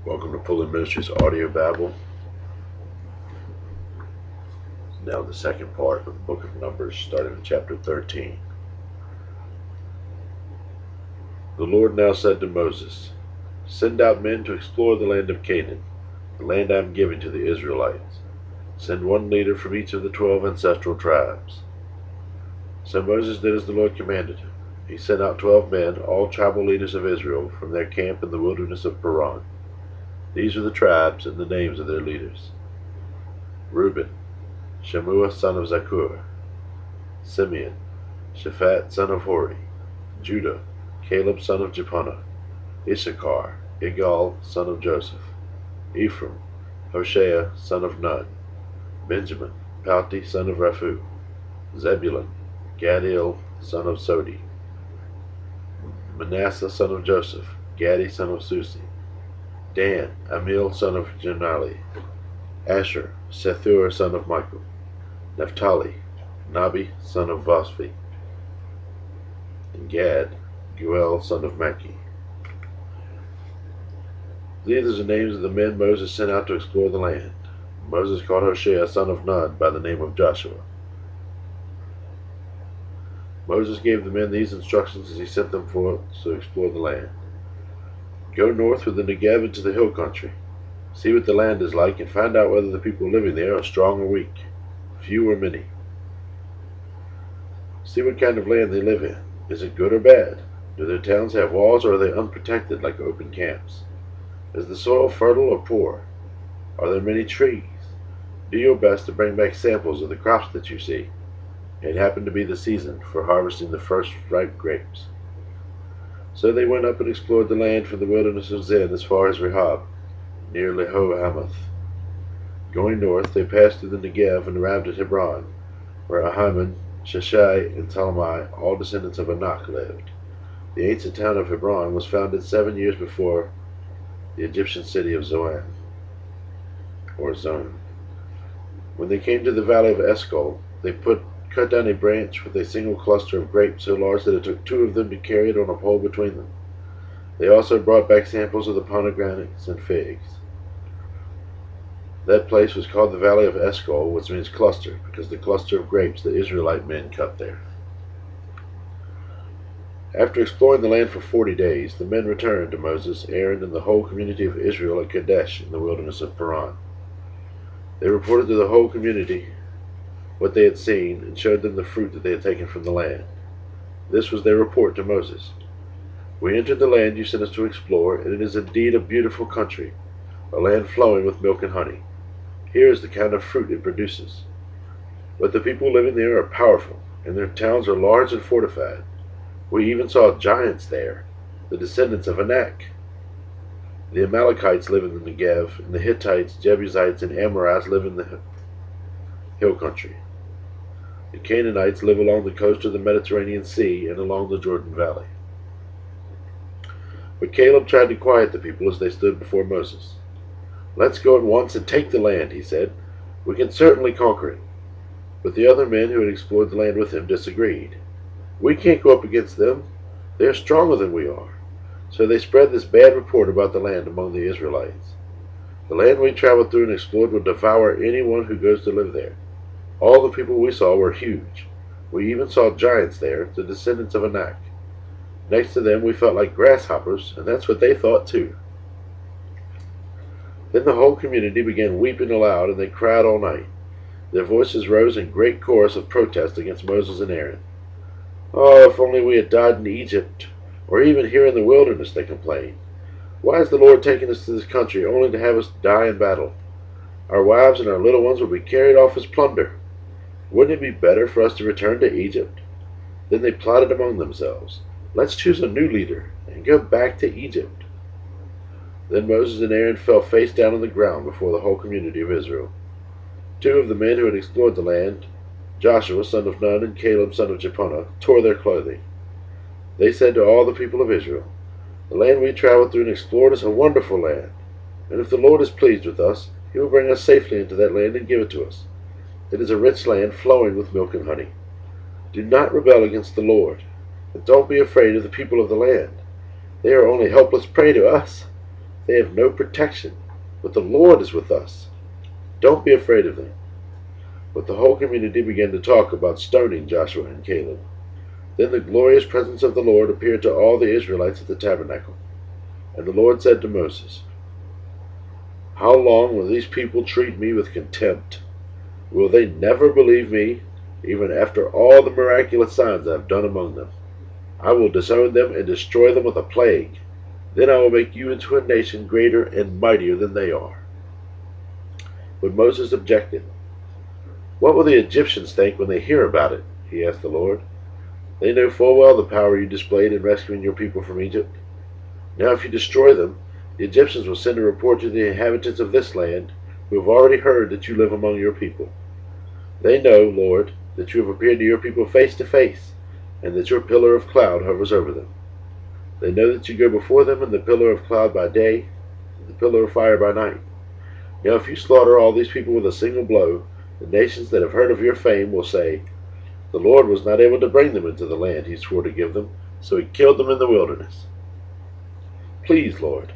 Welcome to PullyMinistries Audio Babble. Now the second part of the book of Numbers, starting in chapter 13. The Lord now said to Moses, "Send out men to explore the land of Canaan, the land I am giving to the Israelites. Send one leader from each of the 12 ancestral tribes." So Moses did as the Lord commanded him. He sent out 12 men, all tribal leaders of Israel, from their camp in the wilderness of Paran. These are the tribes and the names of their leaders: Reuben, Shammua son of Zakur; Simeon, Shaphat son of Hori; Judah, Caleb son of Jephunneh; Issachar, Igal son of Joseph; Ephraim, Hoshea son of Nun; Benjamin, Palti son of Raphu; Zebulun, Gadiel son of Sodi; Manasseh son of Joseph, Gadi son of Susi; Dan, Amiel son of Janali; Asher, Sethur son of Michael; Naphtali, Nabi son of Vosphi; and Gad, Guel son of Maki. These are the names of the men Moses sent out to explore the land. Moses called Hoshea son of Nun by the name of Joshua. Moses gave the men these instructions as he sent them forth to explore the land. Go north with the Negev into the hill country. See what the land is like and find out whether the people living there are strong or weak, few or many. See what kind of land they live in. Is it good or bad? Do their towns have walls, or are they unprotected like open camps? Is the soil fertile or poor? Are there many trees? Do your best to bring back samples of the crops that you see. It happened to be the season for harvesting the first ripe grapes. So they went up and explored the land from the wilderness of Zin as far as Rehob, near Leho-hamath. Going north, they passed through the Negev and arrived at Hebron, where Ahiman, Sheshai, and Talmai, all descendants of Anak, lived. The ancient town of Hebron was founded 7 years before the Egyptian city of Zoan, or Zon. When they came to the valley of Eshcol, they cut down a branch with a single cluster of grapes so large that it took 2 of them to carry it on a pole between them. They also brought back samples of the pomegranates and figs. That place was called the Valley of Eshcol, which means cluster, because the cluster of grapes the Israelite men cut there. After exploring the land for 40 days, the men returned to Moses, Aaron, and the whole community of Israel at Kadesh in the wilderness of Paran. They reported to the whole community what they had seen and showed them the fruit that they had taken from the land. This was their report to Moses: "We entered the land you sent us to explore, and it is indeed a beautiful country, a land flowing with milk and honey. Here is the kind of fruit it produces. But the people living there are powerful, and their towns are large and fortified. We even saw giants there, the descendants of Anak. The Amalekites live in the Negev, and the Hittites, Jebusites, and Amorites live in the hill country. The Canaanites live along the coast of the Mediterranean Sea and along the Jordan Valley." But Caleb tried to quiet the people as they stood before Moses. "Let's go at once and take the land," he said. "We can certainly conquer it." But the other men who had explored the land with him disagreed. "We can't go up against them. They are stronger than we are." So they spread this bad report about the land among the Israelites: "The land we traveled through and explored will devour anyone who goes to live there. All the people we saw were huge. We even saw giants there, the descendants of Anak. Next to them we felt like grasshoppers, and that's what they thought too." Then the whole community began weeping aloud, and they cried all night. Their voices rose in great chorus of protest against Moses and Aaron. "Oh, if only we had died in Egypt, or even here in the wilderness," they complained. "Why has the Lord taken us to this country only to have us die in battle? Our wives and our little ones will be carried off as plunder. Wouldn't it be better for us to return to Egypt?" Then they plotted among themselves, "Let's choose a new leader and go back to Egypt." Then Moses and Aaron fell face down on the ground before the whole community of Israel. 2 of the men who had explored the land, Joshua son of Nun and Caleb son of Jephunneh, tore their clothing. They said to all the people of Israel, "The land we traveled through and explored is a wonderful land, and if the Lord is pleased with us, he will bring us safely into that land and give it to us. It is a rich land flowing with milk and honey. Do not rebel against the Lord, and don't be afraid of the people of the land. They are only helpless prey to us. They have no protection, but the Lord is with us. Don't be afraid of them." But the whole community began to talk about stoning Joshua and Caleb. Then the glorious presence of the Lord appeared to all the Israelites at the tabernacle. And the Lord said to Moses, "How long will these people treat me with contempt? Will they never believe me, even after all the miraculous signs I have done among them? I will disown them and destroy them with a plague. Then I will make you into a nation greater and mightier than they are." But Moses objected. "What will the Egyptians think when they hear about it?" he asked the Lord. "They know full well the power you displayed in rescuing your people from Egypt. Now if you destroy them, the Egyptians will send a report to the inhabitants of this land, who have already heard that you live among your people. They know, Lord, that you have appeared to your people face to face, and that your pillar of cloud hovers over them. They know that you go before them in the pillar of cloud by day, and the pillar of fire by night. Now if you slaughter all these people with a single blow, the nations that have heard of your fame will say, 'The Lord was not able to bring them into the land he swore to give them, so he killed them in the wilderness.' Please, Lord,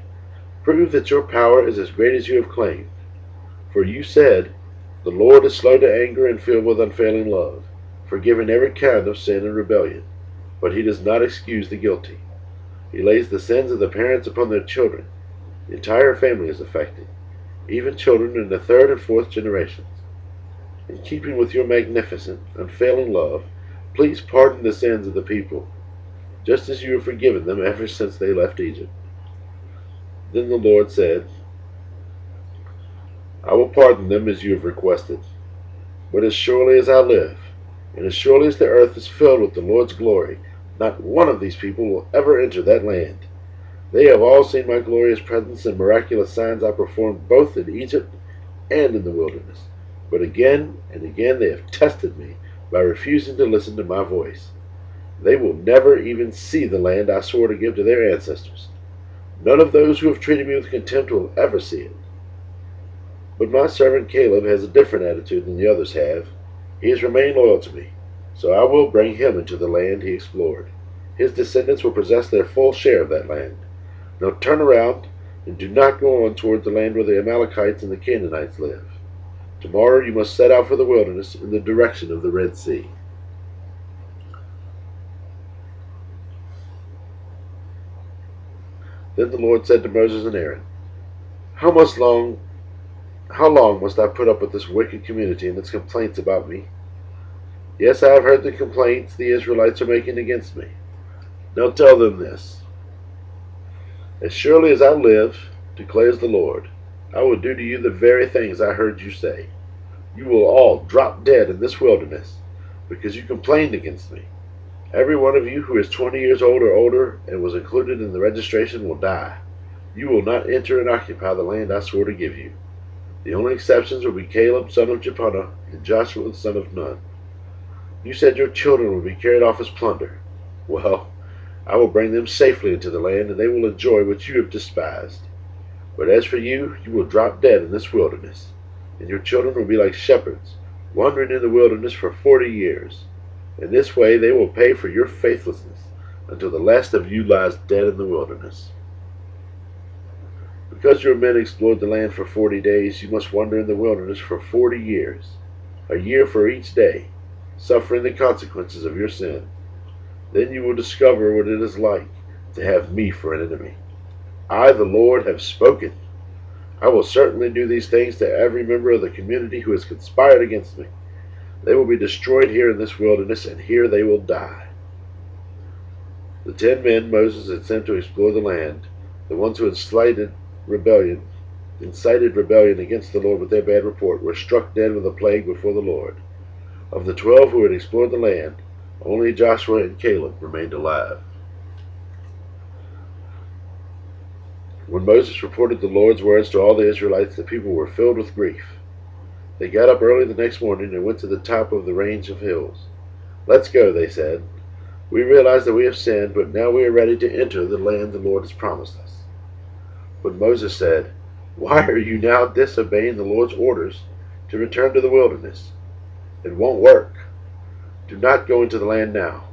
prove that your power is as great as you have claimed. For you said, 'The Lord is slow to anger and filled with unfailing love, forgiving every kind of sin and rebellion, but he does not excuse the guilty. He lays the sins of the parents upon their children. The entire family is affected, even children in the third and fourth generations. In keeping with your magnificent, unfailing love, please pardon the sins of the people, just as you have forgiven them ever since they left Egypt.' Then the Lord said, 'I will pardon them as you have requested. But as surely as I live, and as surely as the earth is filled with the Lord's glory, not one of these people will ever enter that land. They have all seen my glorious presence and miraculous signs I performed both in Egypt and in the wilderness. But again and again they have tested me by refusing to listen to my voice. They will never even see the land I swore to give to their ancestors. None of those who have treated me with contempt will ever see it. But my servant Caleb has a different attitude than the others have. He has remained loyal to me, so I will bring him into the land he explored. His descendants will possess their full share of that land. Now turn around and do not go on toward the land where the Amalekites and the Canaanites live. Tomorrow you must set out for the wilderness in the direction of the Red Sea." Then the Lord said to Moses and Aaron, How long must I put up with this wicked community and its complaints about me? Yes, I have heard the complaints the Israelites are making against me. Now tell them this: As surely as I live, declares the Lord, I will do to you the very things I heard you say. You will all drop dead in this wilderness, because you complained against me. Every one of you who is 20 years old or older and was included in the registration will die. You will not enter and occupy the land I swore to give you. The only exceptions will be Caleb, son of Jephunneh, and Joshua, son of Nun. You said your children would be carried off as plunder. Well, I will bring them safely into the land, and they will enjoy what you have despised. But as for you, you will drop dead in this wilderness, and your children will be like shepherds, wandering in the wilderness for 40 years. In this way they will pay for your faithlessness, until the last of you lies dead in the wilderness. Because your men explored the land for 40 days, you must wander in the wilderness for 40 years, a year for each day, suffering the consequences of your sin. Then you will discover what it is like to have me for an enemy. I, the Lord, have spoken. I will certainly do these things to every member of the community who has conspired against me. They will be destroyed here in this wilderness, and here they will die. The 10 men Moses had sent to explore the land, the ones who had incited rebellion against the Lord with their bad report, were struck dead with a plague before the Lord. Of the 12 who had explored the land, only Joshua and Caleb remained alive. When Moses reported the Lord's words to all the Israelites, the people were filled with grief. They got up early the next morning and went to the top of the range of hills. Let's go, they said. We realize that we have sinned, but now we are ready to enter the land the Lord has promised us. But Moses said, Why are you now disobeying the Lord's orders to return to the wilderness? It won't work. Do not go into the land now.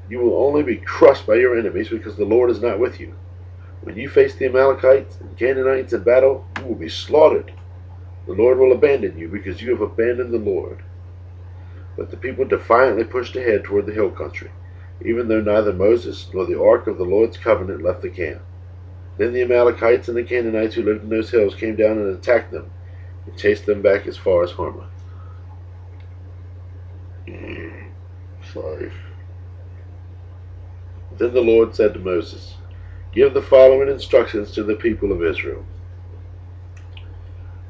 You will only be crushed by your enemies because the Lord is not with you. When you face the Amalekites and Canaanites in battle, you will be slaughtered. The Lord will abandon you because you have abandoned the Lord." But the people defiantly pushed ahead toward the hill country, even though neither Moses nor the ark of the Lord's covenant left the camp. Then the Amalekites and the Canaanites who lived in those hills came down and attacked them and chased them back as far as Hormah. Sorry. Then the Lord said to Moses, "Give the following instructions to the people of Israel.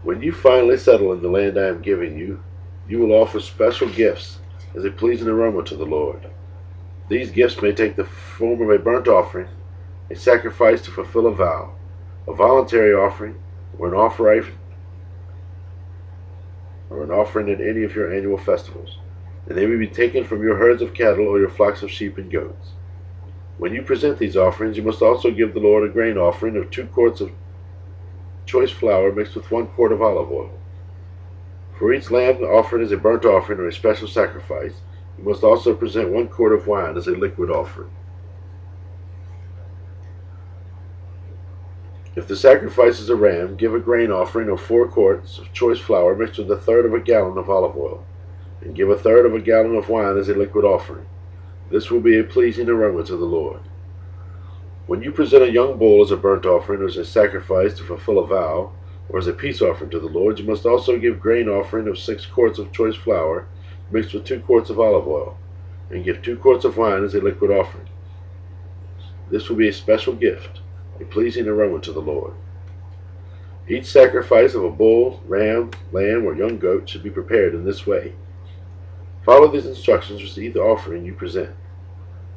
When you finally settle in the land I am giving you, you will offer special gifts as a pleasing aroma to the Lord. These gifts may take the form of a burnt offering, a sacrifice to fulfill a vow, a voluntary offering, or an offering at any of your annual festivals, and they may be taken from your herds of cattle or your flocks of sheep and goats. When you present these offerings, you must also give the Lord a grain offering of 2 quarts of choice flour mixed with 1 quart of olive oil. For each lamb offered as a burnt offering or a special sacrifice, you must also present 1 quart of wine as a liquid offering. If the sacrifice is a ram, give a grain offering of 4 quarts of choice flour mixed with 1/3 of a gallon of olive oil, and give 1/3 of a gallon of wine as a liquid offering. This will be a pleasing aroma to the Lord. When you present a young bull as a burnt offering or as a sacrifice to fulfill a vow, or as a peace offering to the Lord, you must also give grain offering of 6 quarts of choice flour mixed with 2 quarts of olive oil, and give 2 quarts of wine as a liquid offering. This will be a special gift, a pleasing aroma to the Lord. Each sacrifice of a bull, ram, lamb, or young goat should be prepared in this way. Follow these instructions to receive the offering you present.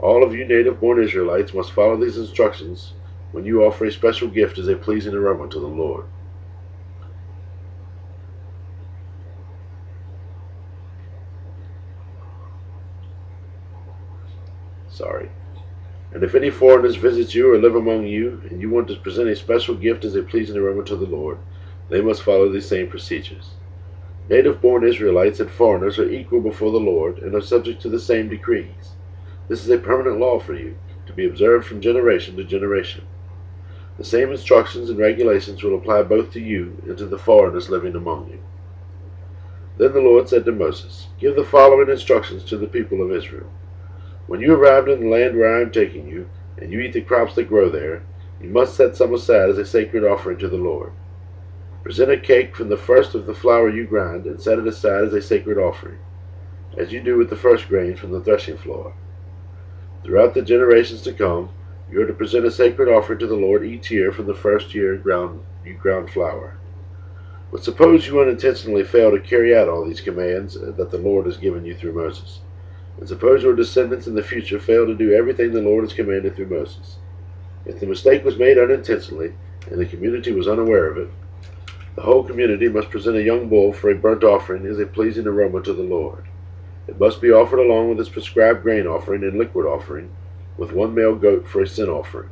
All of you native-born Israelites must follow these instructions when you offer a special gift as a pleasing aroma to the Lord. And if any foreigners visit you or live among you, and you want to present a special gift as a pleasing aroma to the Lord, they must follow these same procedures. Native-born Israelites and foreigners are equal before the Lord and are subject to the same decrees. This is a permanent law for you, to be observed from generation to generation. The same instructions and regulations will apply both to you and to the foreigners living among you." Then the Lord said to Moses, "Give the following instructions to the people of Israel. When you arrive in the land where I am taking you, and you eat the crops that grow there, you must set some aside as a sacred offering to the Lord. Present a cake from the first of the flour you grind, and set it aside as a sacred offering, as you do with the first grain from the threshing floor. Throughout the generations to come, you are to present a sacred offering to the Lord each year from the first year you ground flour. But suppose you unintentionally fail to carry out all these commands that the Lord has given you through Moses. And suppose your descendants in the future fail to do everything the Lord has commanded through Moses. If the mistake was made unintentionally, and the community was unaware of it, the whole community must present a young bull for a burnt offering as a pleasing aroma to the Lord. It must be offered along with its prescribed grain offering and liquid offering, with 1 male goat for a sin offering.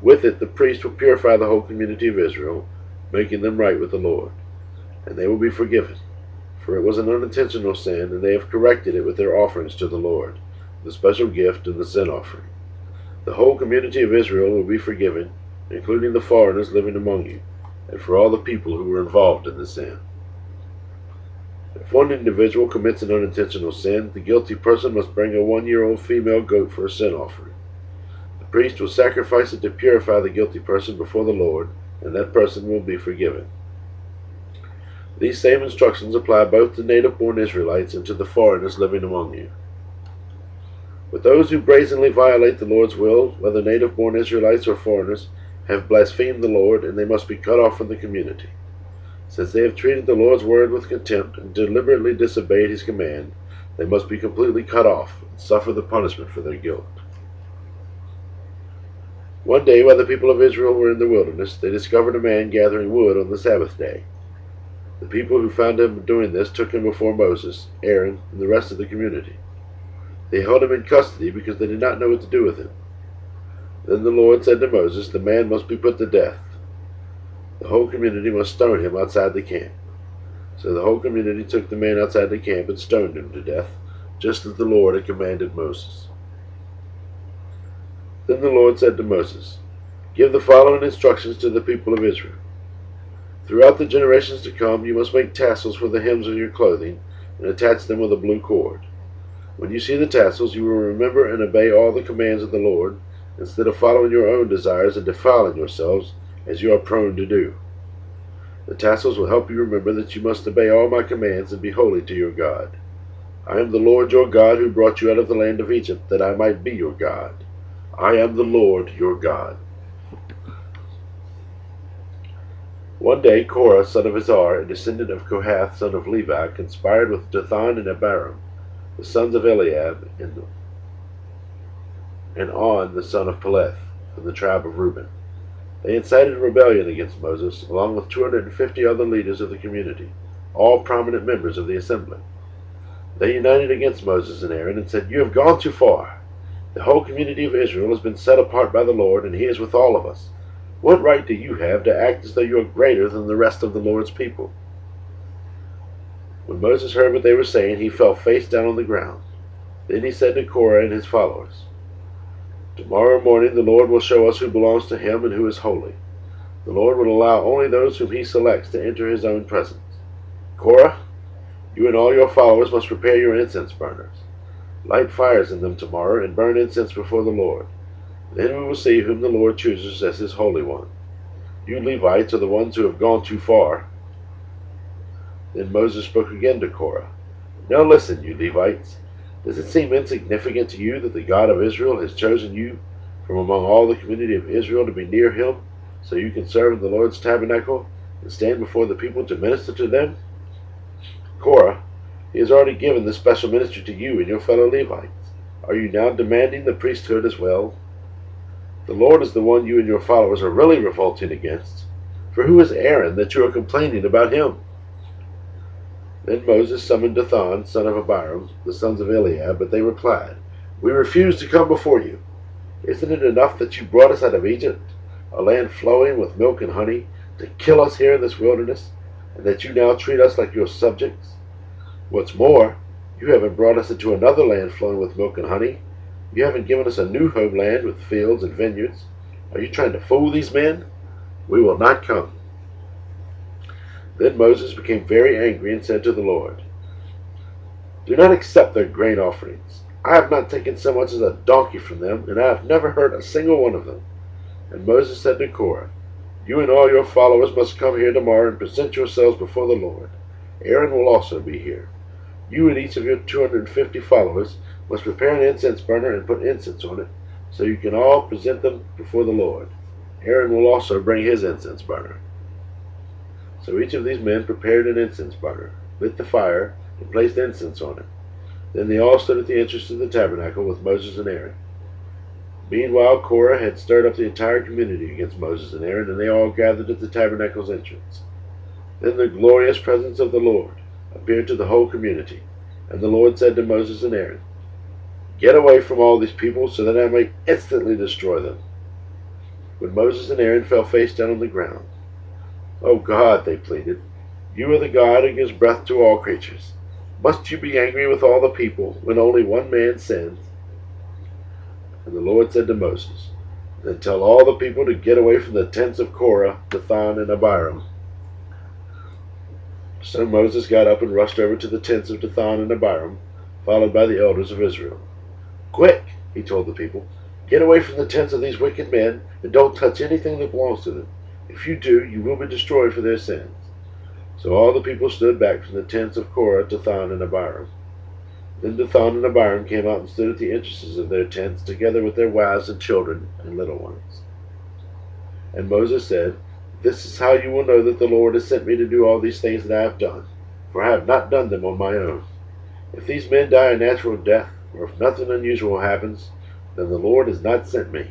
With it, the priest will purify the whole community of Israel, making them right with the Lord, and they will be forgiven. For it was an unintentional sin, and they have corrected it with their offerings to the Lord, the special gift and the sin offering. The whole community of Israel will be forgiven, including the foreigners living among you, and for all the people who were involved in the sin. If one individual commits an unintentional sin, the guilty person must bring a 1-year-old female goat for a sin offering. The priest will sacrifice it to purify the guilty person before the Lord, and that person will be forgiven. These same instructions apply both to native-born Israelites and to the foreigners living among you. But those who brazenly violate the Lord's will, whether native-born Israelites or foreigners, have blasphemed the Lord, and they must be cut off from the community. Since they have treated the Lord's word with contempt and deliberately disobeyed his command, they must be completely cut off and suffer the punishment for their guilt. One day, while the people of Israel were in the wilderness, they discovered a man gathering wood on the Sabbath day. The people who found him doing this took him before Moses, Aaron, and the rest of the community. They held him in custody because they did not know what to do with him. Then the Lord said to Moses, "The man must be put to death. The whole community must stone him outside the camp." So the whole community took the man outside the camp and stoned him to death, just as the Lord had commanded Moses. Then the Lord said to Moses, Give the following instructions to the people of Israel. Throughout the generations to come, you must make tassels for the hems of your clothing and attach them with a blue cord. When you see the tassels, you will remember and obey all the commands of the Lord, instead of following your own desires and defiling yourselves, as you are prone to do. The tassels will help you remember that you must obey all my commands and be holy to your God. I am the Lord your God who brought you out of the land of Egypt, that I might be your God. I am the Lord your God. One day Korah, son of Izhar, a descendant of Kohath, son of Levi, conspired with Dathan and Abiram, the sons of Eliab, and On, the son of Peleth, from the tribe of Reuben. They incited rebellion against Moses, along with 250 other leaders of the community, all prominent members of the assembly. They united against Moses and Aaron and said, "You have gone too far. The whole community of Israel has been set apart by the Lord, and he is with all of us. What right do you have to act as though you are greater than the rest of the Lord's people?" When Moses heard what they were saying, he fell face down on the ground. Then he said to Korah and his followers, "Tomorrow morning the Lord will show us who belongs to him and who is holy. The Lord will allow only those whom he selects to enter his own presence. Korah, you and all your followers must prepare your incense burners. Light fires in them tomorrow and burn incense before the Lord. Then we will see whom the Lord chooses as his Holy One. You Levites are the ones who have gone too far." Then Moses spoke again to Korah. "Now listen, you Levites. Does it seem insignificant to you that the God of Israel has chosen you from among all the community of Israel to be near him, so you can serve in the Lord's tabernacle and stand before the people to minister to them? Korah, he has already given this special ministry to you and your fellow Levites. Are you now demanding the priesthood as well? The Lord is the one you and your followers are really revolting against. For who is Aaron that you are complaining about him?" Then Moses summoned Dathan, son of Abiram, the sons of Eliab, but they replied, "We refuse to come before you. Isn't it enough that you brought us out of Egypt, a land flowing with milk and honey, to kill us here in this wilderness, and that you now treat us like your subjects? What's more, you haven't brought us into another land flowing with milk and honey. You haven't given us a new homeland with fields and vineyards. Are you trying to fool these men? We will not come." Then Moses became very angry and said to the Lord, "Do not accept their grain offerings. I have not taken so much as a donkey from them, and I have never hurt a single one of them." And Moses said to Korah, "You and all your followers must come here tomorrow and present yourselves before the Lord. Aaron will also be here. You and each of your 250 followers must prepare an incense burner and put incense on it, so you can all present them before the Lord. Aaron will also bring his incense burner." So each of these men prepared an incense burner, lit the fire, and placed incense on it. Then they all stood at the entrance to the tabernacle with Moses and Aaron. Meanwhile Korah had stirred up the entire community against Moses and Aaron, and they all gathered at the tabernacle's entrance. Then the glorious presence of the Lord appeared to the whole community, and the Lord said to Moses and Aaron, "Get away from all these people, so that I may instantly destroy them." When Moses and Aaron fell face down on the ground, "O God," they pleaded, "you are the God who gives breath to all creatures. Must you be angry with all the people when only one man sins?" And the Lord said to Moses, "Then tell all the people to get away from the tents of Korah, Dathan, and Abiram." So Moses got up and rushed over to the tents of Dathan and Abiram, followed by the elders of Israel. "Quick," he told the people, "get away from the tents of these wicked men, and don't touch anything that belongs to them. If you do, you will be destroyed for their sins." So all the people stood back from the tents of Korah, Dathan, and Abiram. Then Dathan and Abiram came out and stood at the entrances of their tents, together with their wives and children and little ones. And Moses said, "This is how you will know that the Lord has sent me to do all these things that I have done, for I have not done them on my own. If these men die a natural death, or if nothing unusual happens, then the Lord has not sent me.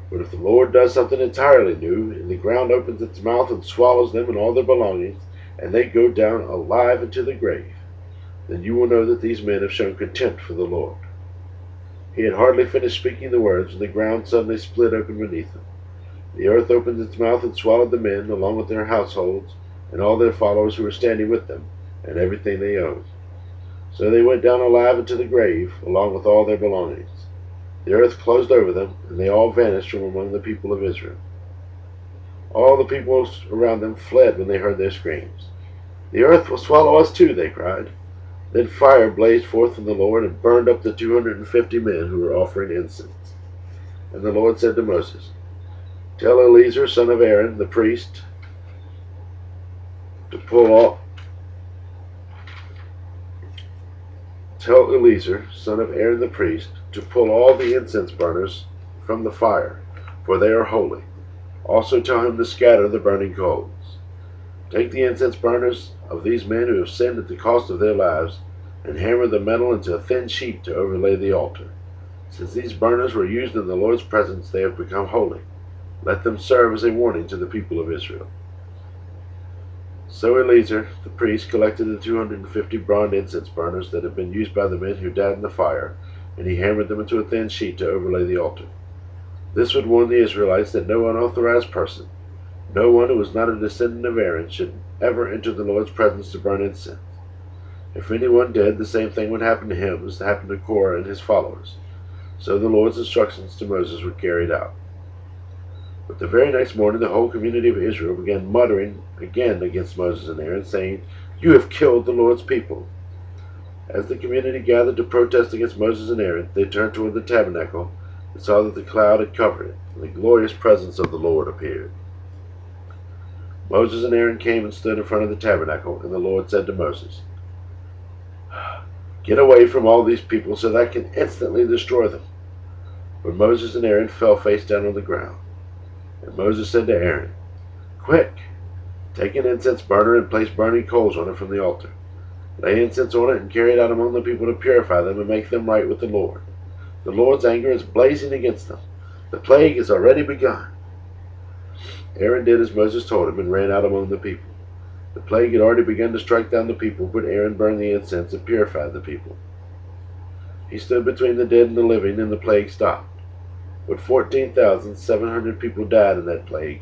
But if the Lord does something entirely new, and the ground opens its mouth and swallows them and all their belongings, and they go down alive into the grave, then you will know that these men have shown contempt for the Lord." He had hardly finished speaking the words when the ground suddenly split open beneath them. The earth opened its mouth and swallowed the men, along with their households, and all their followers who were standing with them, and everything they owned. So they went down alive into the grave, along with all their belongings. The earth closed over them, and they all vanished from among the people of Israel. All the people around them fled when they heard their screams. "The earth will swallow us too," they cried. Then fire blazed forth from the Lord and burned up the 250 men who were offering incense. And the Lord said to Moses, "Tell Eleazar, son of Aaron, the priest, to pull all Tell Eleazar, son of Aaron the priest, to pull all the incense burners from the fire, for they are holy. Also tell him to scatter the burning coals. Take the incense burners of these men who have sinned at the cost of their lives, and hammer the metal into a thin sheet to overlay the altar. Since these burners were used in the Lord's presence, they have become holy. Let them serve as a warning to the people of Israel." So Eleazar the priest collected the 250 bronze incense burners that had been used by the men who died in the fire, and he hammered them into a thin sheet to overlay the altar. This would warn the Israelites that no unauthorized person, no one who was not a descendant of Aaron, should ever enter the Lord's presence to burn incense. If anyone did, the same thing would happen to him as happened to Korah and his followers. So the Lord's instructions to Moses were carried out. But the very next morning the whole community of Israel began muttering again against Moses and Aaron, saying, "You have killed the Lord's people." As the community gathered to protest against Moses and Aaron, they turned toward the tabernacle and saw that the cloud had covered it, and the glorious presence of the Lord appeared. Moses and Aaron came and stood in front of the tabernacle, and the Lord said to Moses, "Get away from all these people so that I can instantly destroy them." But Moses and Aaron fell face down on the ground. And Moses said to Aaron, "Quick, take an incense burner and place burning coals on it from the altar. Lay incense on it and carry it out among the people to purify them and make them right with the Lord. The Lord's anger is blazing against them. The plague has already begun." Aaron did as Moses told him and ran out among the people. The plague had already begun to strike down the people, but Aaron burned the incense and purified the people. He stood between the dead and the living, and the plague stopped. But 14,700 people died in that plague,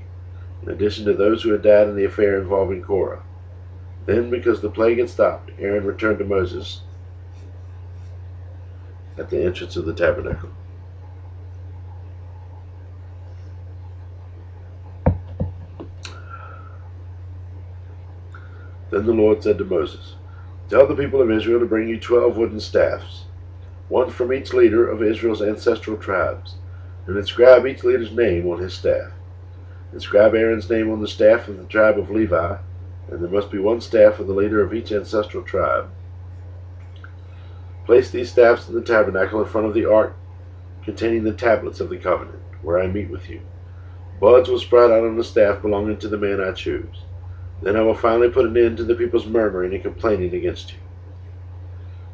in addition to those who had died in the affair involving Korah. Then, because the plague had stopped, Aaron returned to Moses at the entrance of the tabernacle. Then the Lord said to Moses, "Tell the people of Israel to bring you 12 wooden staffs, one from each leader of Israel's ancestral tribes, and inscribe each leader's name on his staff. Inscribe Aaron's name on the staff of the tribe of Levi, and there must be one staff for the leader of each ancestral tribe. Place these staffs in the tabernacle in front of the ark containing the tablets of the covenant, where I meet with you. Buds will sprout out on the staff belonging to the man I choose. Then I will finally put an end to the people's murmuring and complaining against you."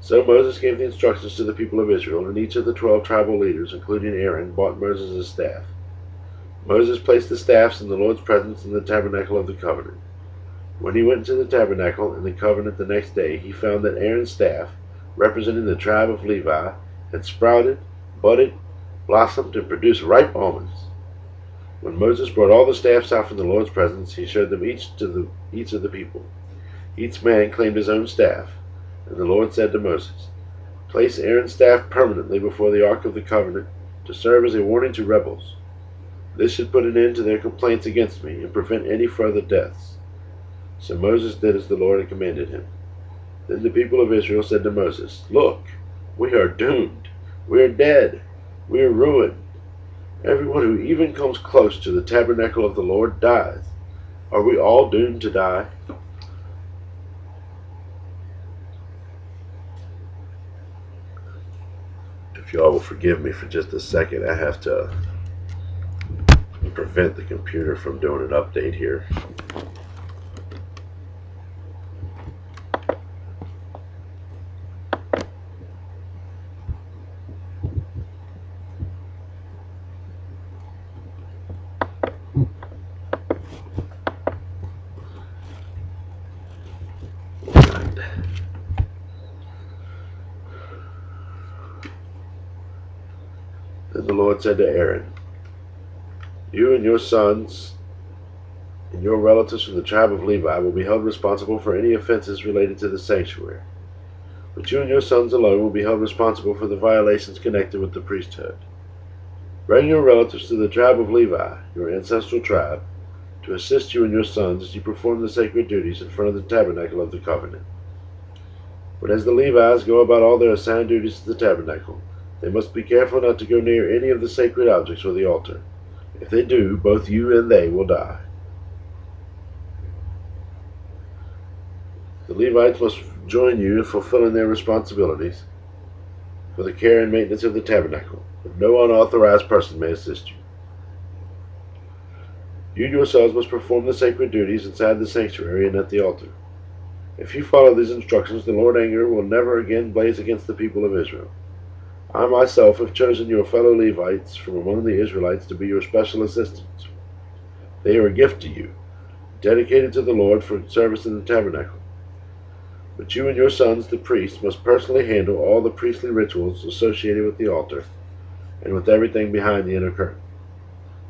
So Moses gave the instructions to the people of Israel, and each of the 12 tribal leaders, including Aaron, bought Moses' staff. Moses placed the staffs in the Lord's presence in the tabernacle of the covenant. When he went into the tabernacle in the covenant the next day, he found that Aaron's staff, representing the tribe of Levi, had sprouted, budded, blossomed, and produced ripe almonds. When Moses brought all the staffs out from the Lord's presence, he showed them each of the people. Each man claimed his own staff. And the Lord said to Moses, "Place Aaron's staff permanently before the ark of the covenant to serve as a warning to rebels. This should put an end to their complaints against me and prevent any further deaths." So Moses did as the Lord had commanded him. Then the people of Israel said to Moses, "Look, we are doomed. We are dead. We are ruined. Everyone who even comes close to the tabernacle of the Lord dies. Are we all doomed to die?" If y'all will forgive me for just a second, I have to prevent the computer from doing an update here. Then the Lord said to Aaron, "You and your sons and your relatives from the tribe of Levi will be held responsible for any offenses related to the sanctuary. But you and your sons alone will be held responsible for the violations connected with the priesthood. Bring your relatives to the tribe of Levi, your ancestral tribe, to assist you and your sons as you perform the sacred duties in front of the tabernacle of the covenant. But as the Levites go about all their assigned duties to the tabernacle, they must be careful not to go near any of the sacred objects or the altar. If they do, both you and they will die. The Levites must join you in fulfilling their responsibilities for the care and maintenance of the tabernacle, but no unauthorized person may assist you. You yourselves must perform the sacred duties inside the sanctuary and at the altar. If you follow these instructions, the Lord's anger will never again blaze against the people of Israel. I myself have chosen your fellow Levites from among the Israelites to be your special assistants. They are a gift to you, dedicated to the Lord for service in the tabernacle. But you and your sons, the priests, must personally handle all the priestly rituals associated with the altar and with everything behind the inner curtain.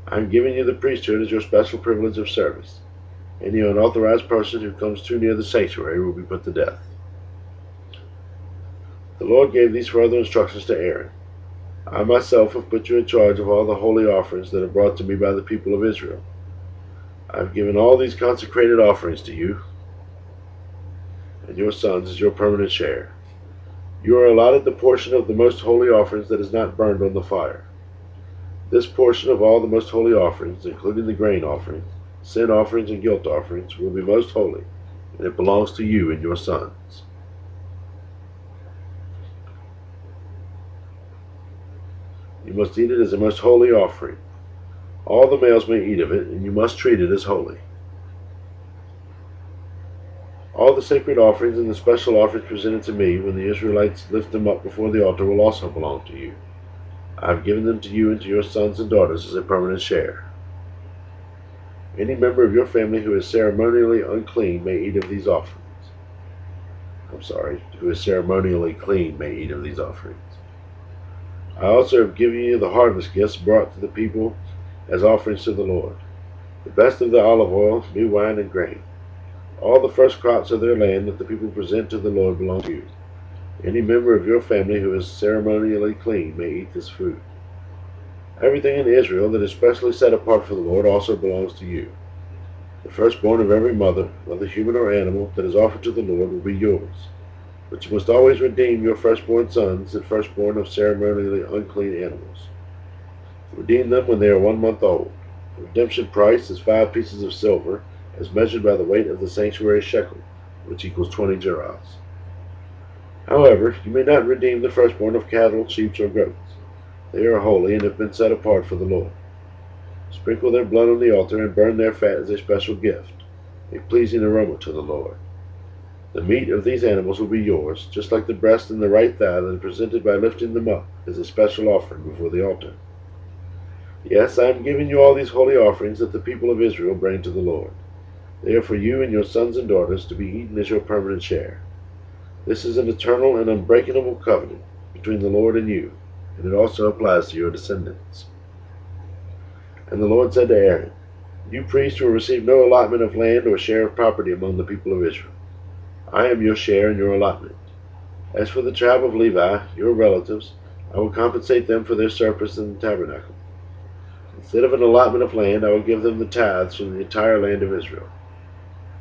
I am giving you the priesthood as your special privilege of service. Any unauthorized person who comes too near the sanctuary will be put to death. The Lord gave these further instructions to Aaron. I myself have put you in charge of all the holy offerings that are brought to me by the people of Israel. I have given all these consecrated offerings to you and your sons as your permanent share. You are allotted the portion of the most holy offerings that is not burned on the fire. This portion of all the most holy offerings, including the grain offerings, sin offerings, and guilt offerings, will be most holy, and it belongs to you and your sons. You must eat it as a most holy offering. All the males may eat of it, and you must treat it as holy. All the sacred offerings and the special offerings presented to me when the Israelites lift them up before the altar will also belong to you. I have given them to you and to your sons and daughters as a permanent share. Any member of your family who is ceremonially unclean may eat of these offerings. Who is ceremonially clean may eat of these offerings. I also have given you the harvest gifts brought to the people as offerings to the Lord, the best of the olive oil, new wine, and grain. All the first crops of their land that the people present to the Lord belong to you. Any member of your family who is ceremonially clean may eat this food. Everything in Israel that is specially set apart for the Lord also belongs to you. The firstborn of every mother, whether human or animal, that is offered to the Lord will be yours. But you must always redeem your firstborn sons and firstborn of ceremonially unclean animals. Redeem them when they are 1 month old. The redemption price is 5 pieces of silver, as measured by the weight of the sanctuary shekel, which equals 20 gerahs. However, you may not redeem the firstborn of cattle, sheep, or goats. They are holy and have been set apart for the Lord. Sprinkle their blood on the altar and burn their fat as a special gift, a pleasing aroma to the Lord. The meat of these animals will be yours, just like the breast and the right thigh that are presented by lifting them up as a special offering before the altar. Yes, I am giving you all these holy offerings that the people of Israel bring to the Lord. They are for you and your sons and daughters to be eaten as your permanent share. This is an eternal and unbreakable covenant between the Lord and you, and it also applies to your descendants. And the Lord said to Aaron, You priests will receive no allotment of land or share of property among the people of Israel. I am your share and your allotment. As for the tribe of Levi, your relatives, I will compensate them for their service in the tabernacle. Instead of an allotment of land, I will give them the tithes from the entire land of Israel.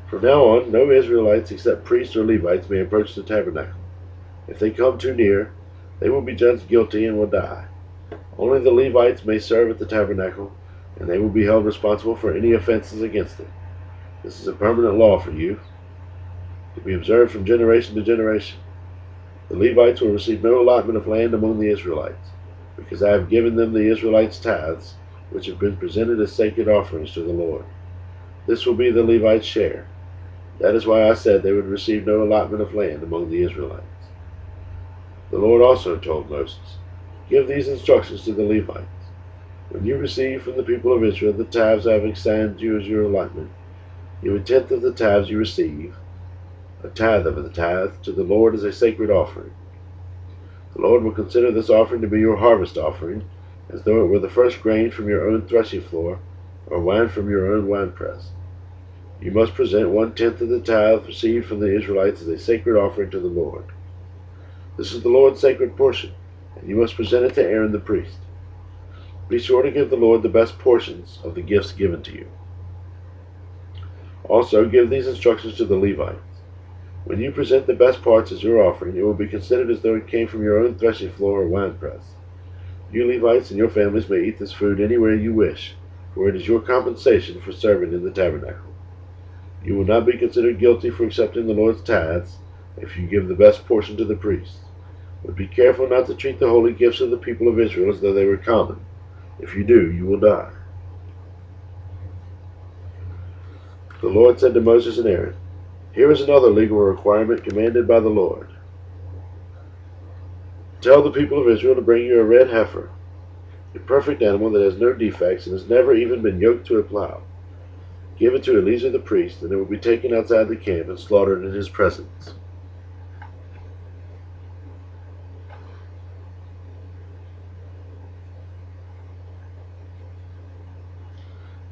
From now on, no Israelites except priests or Levites may approach the tabernacle. If they come too near, they will be judged guilty and will die. Only the Levites may serve at the tabernacle, and they will be held responsible for any offenses against it. This is a permanent law for you, to be observed from generation to generation. The Levites will receive no allotment of land among the Israelites, because I have given them the Israelites' tithes, which have been presented as sacred offerings to the Lord. This will be the Levites' share. That is why I said they would receive no allotment of land among the Israelites. The Lord also told Moses, Give these instructions to the Levites. When you receive from the people of Israel the tithes I have assigned you as your allotment, give 1/10 of the tithes you receive, a tithe of the tithe, to the Lord as a sacred offering. The Lord will consider this offering to be your harvest offering, as though it were the first grain from your own threshing floor, or wine from your own winepress. You must present 1/10 of the tithe received from the Israelites as a sacred offering to the Lord. This is the Lord's sacred portion, and you must present it to Aaron the priest. Be sure to give the Lord the best portions of the gifts given to you. Also, give these instructions to the Levites. When you present the best parts as your offering, it will be considered as though it came from your own threshing floor or winepress. You Levites and your families may eat this food anywhere you wish, for it is your compensation for serving in the tabernacle. You will not be considered guilty for accepting the Lord's tithes if you give the best portion to the priests. But be careful not to treat the holy gifts of the people of Israel as though they were common. If you do, you will die. The Lord said to Moses and Aaron, "Here is another legal requirement commanded by the Lord. Tell the people of Israel to bring you a red heifer, a perfect animal that has no defects and has never even been yoked to a plow. Give it to Eleazar the priest, and it will be taken outside the camp and slaughtered in his presence."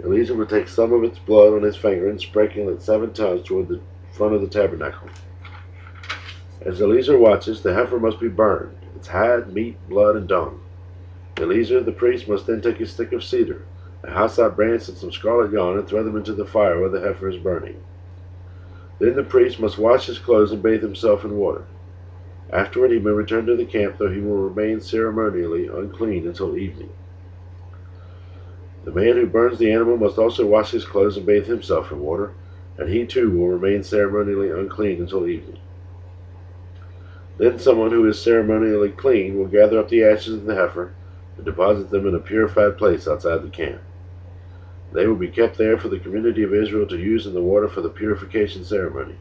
Eleazar will take some of its blood on his finger and sprinkle it 7 times toward the front of the tabernacle. As Eleazar watches, the heifer must be burned, its hide, meat, blood, and dung. Eleazar the priest must then take a stick of cedar, a hyssop branch, and some scarlet yarn, and throw them into the fire where the heifer is burning. Then the priest must wash his clothes and bathe himself in water. Afterward he may return to the camp, though he will remain ceremonially unclean until evening. The man who burns the animal must also wash his clothes and bathe himself in water, and he too will remain ceremonially unclean until evening. Then someone who is ceremonially clean will gather up the ashes of the heifer and deposit them in a purified place outside the camp. They will be kept there for the community of Israel to use in the water for the purification ceremony.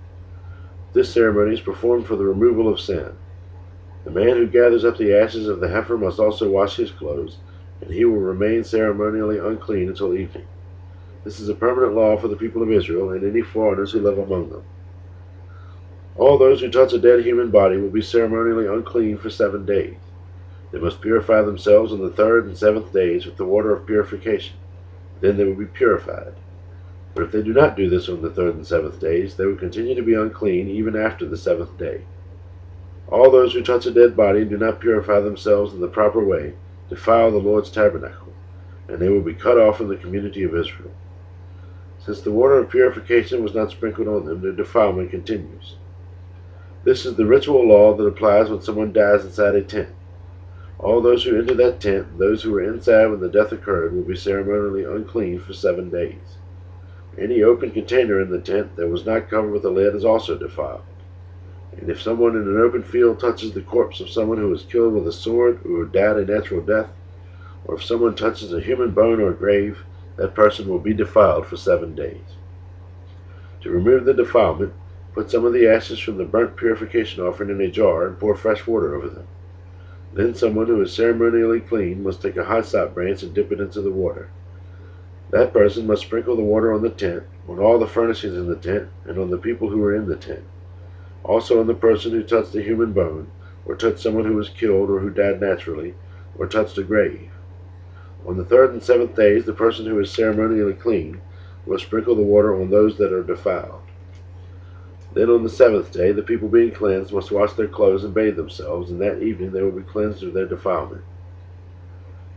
This ceremony is performed for the removal of sin. The man who gathers up the ashes of the heifer must also wash his clothes, and he will remain ceremonially unclean until evening. This is a permanent law for the people of Israel and any foreigners who live among them. All those who touch a dead human body will be ceremonially unclean for 7 days. They must purify themselves on the 3rd and 7th days with the water of purification. Then they will be purified. But if they do not do this on the 3rd and 7th days, they will continue to be unclean even after the 7th day. All those who touch a dead body and do not purify themselves in the proper way defile the Lord's tabernacle, and they will be cut off from the community of Israel. Since the water of purification was not sprinkled on them, their defilement continues. This is the ritual law that applies when someone dies inside a tent. All those who enter that tent, and those who were inside when the death occurred, will be ceremonially unclean for 7 days. Any open container in the tent that was not covered with a lid is also defiled. And if someone in an open field touches the corpse of someone who was killed with a sword or who died a natural death, or if someone touches a human bone or grave, that person will be defiled for 7 days. To remove the defilement, put some of the ashes from the burnt purification offering in a jar and pour fresh water over them. Then someone who is ceremonially clean must take a hyssop branch and dip it into the water. That person must sprinkle the water on the tent, on all the furnishings in the tent, and on the people who were in the tent. Also on the person who touched a human bone, or touched someone who was killed or who died naturally, or touched a grave. On the 3rd and 7th days, the person who is ceremonially clean will sprinkle the water on those that are defiled. Then on the 7th day, the people being cleansed must wash their clothes and bathe themselves, and that evening they will be cleansed of their defilement.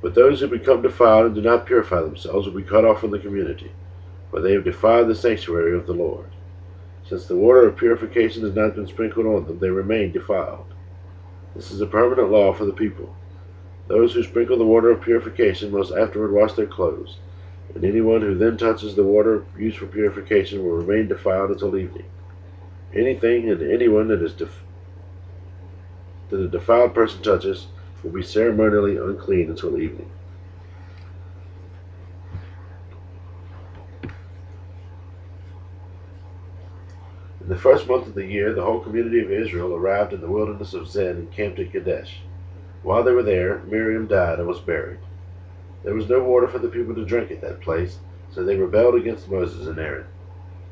But those who become defiled and do not purify themselves will be cut off from the community, for they have defiled the sanctuary of the Lord. Since the water of purification has not been sprinkled on them, they remain defiled. This is a permanent law for the people. Those who sprinkle the water of purification must afterward wash their clothes, and anyone who then touches the water used for purification will remain defiled until evening. Anything and anyone that a defiled person touches will be ceremonially unclean until evening. In the first month of the year, the whole community of Israel arrived in the wilderness of Zin and camped at Kadesh. While they were there, Miriam died and was buried. There was no water for the people to drink at that place, so they rebelled against Moses and Aaron.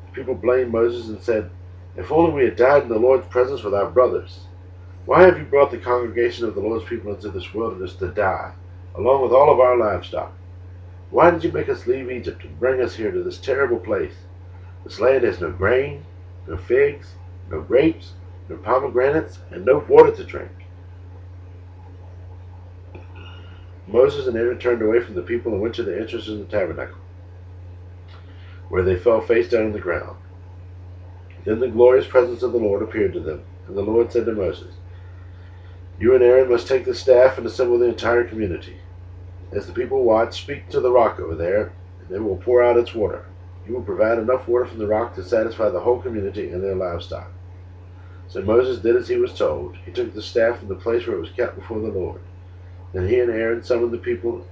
The people blamed Moses and said, "If only we had died in the Lord's presence with our brothers. Why have you brought the congregation of the Lord's people into this wilderness to die, along with all of our livestock? Why did you make us leave Egypt and bring us here to this terrible place? This land has no grain, no figs, no grapes, no pomegranates, and no water to drink." Moses and Aaron turned away from the people and went to the entrance of the tabernacle, where they fell face down on the ground. Then the glorious presence of the Lord appeared to them, and the Lord said to Moses, "You and Aaron must take the staff and assemble the entire community. As the people watch, speak to the rock over there, and it will pour out its water. You will provide enough water from the rock to satisfy the whole community and their livestock." So Moses did as he was told. He took the staff from the place where it was kept before the Lord. Then he and Aaron summoned the people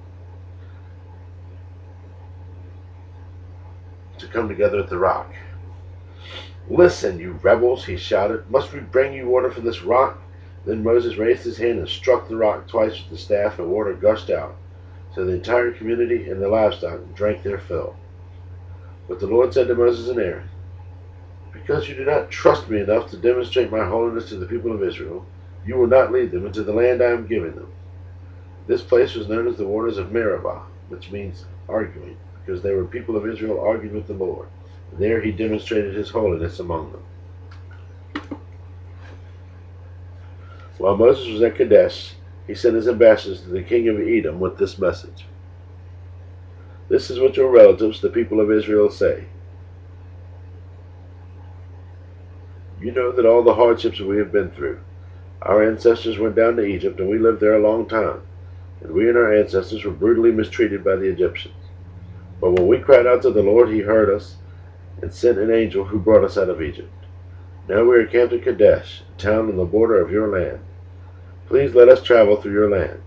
to come together at the rock. "Listen, you rebels," he shouted. "Must we bring you water from this rock?" Then Moses raised his hand and struck the rock twice with the staff, and water gushed out. So the entire community and the livestock drank their fill. But the Lord said to Moses and Aaron, "Because you do not trust me enough to demonstrate my holiness to the people of Israel, you will not lead them into the land I am giving them." This place was known as the waters of Meribah, which means arguing, because they were people of Israel arguing with the Lord. And there he demonstrated his holiness among them. While Moses was at Kadesh, he sent his ambassadors to the king of Edom with this message: "This is what your relatives, the people of Israel, say. You know that all the hardships we have been through. Our ancestors went down to Egypt, and we lived there a long time, and we and our ancestors were brutally mistreated by the Egyptians. But when we cried out to the Lord, he heard us and sent an angel who brought us out of Egypt. Now we are camped at Kadesh, a town on the border of your land. Please let us travel through your land.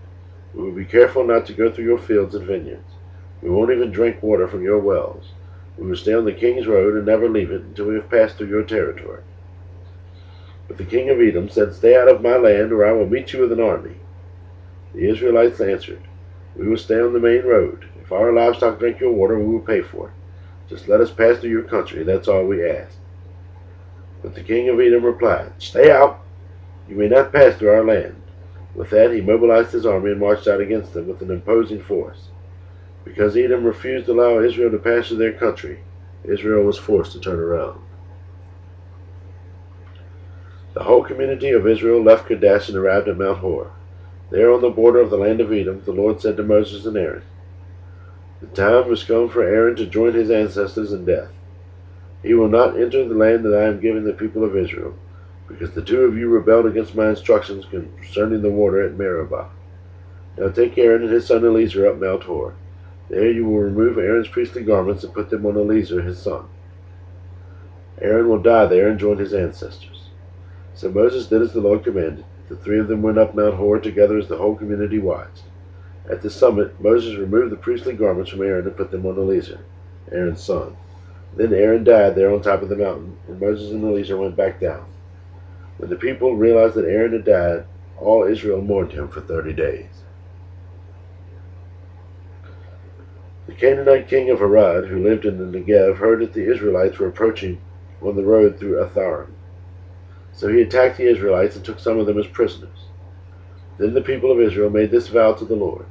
We will be careful not to go through your fields and vineyards. We won't even drink water from your wells. We will stay on the king's road and never leave it until we have passed through your territory." But the king of Edom said, "Stay out of my land, or I will meet you with an army." The Israelites answered, "We will stay on the main road. If our livestock drink your water, we will pay for it. Just let us pass through your country, that's all we ask." But the king of Edom replied, "Stay out. You may not pass through our land." With that, he mobilized his army and marched out against them with an imposing force. Because Edom refused to allow Israel to pass through their country, Israel was forced to turn around. The whole community of Israel left Kadesh and arrived at Mount Hor. There on the border of the land of Edom, the Lord said to Moses and Aaron, "The time has come for Aaron to join his ancestors in death. He will not enter the land that I am giving the people of Israel, because the two of you rebelled against my instructions concerning the water at Meribah. Now take Aaron and his son Eleazar up Mount Hor. There you will remove Aaron's priestly garments and put them on Eleazar his son. Aaron will die there and join his ancestors." So Moses did as the Lord commanded. The three of them went up Mount Hor together as the whole community watched. At the summit, Moses removed the priestly garments from Aaron and put them on Eleazar, Aaron's son. Then Aaron died there on top of the mountain, and Moses and Eleazar went back down. When the people realized that Aaron had died, all Israel mourned him for 30 days. The Canaanite king of Arad, who lived in the Negev, heard that the Israelites were approaching on the road through Atharim. So he attacked the Israelites and took some of them as prisoners. Then the people of Israel made this vow to the Lord: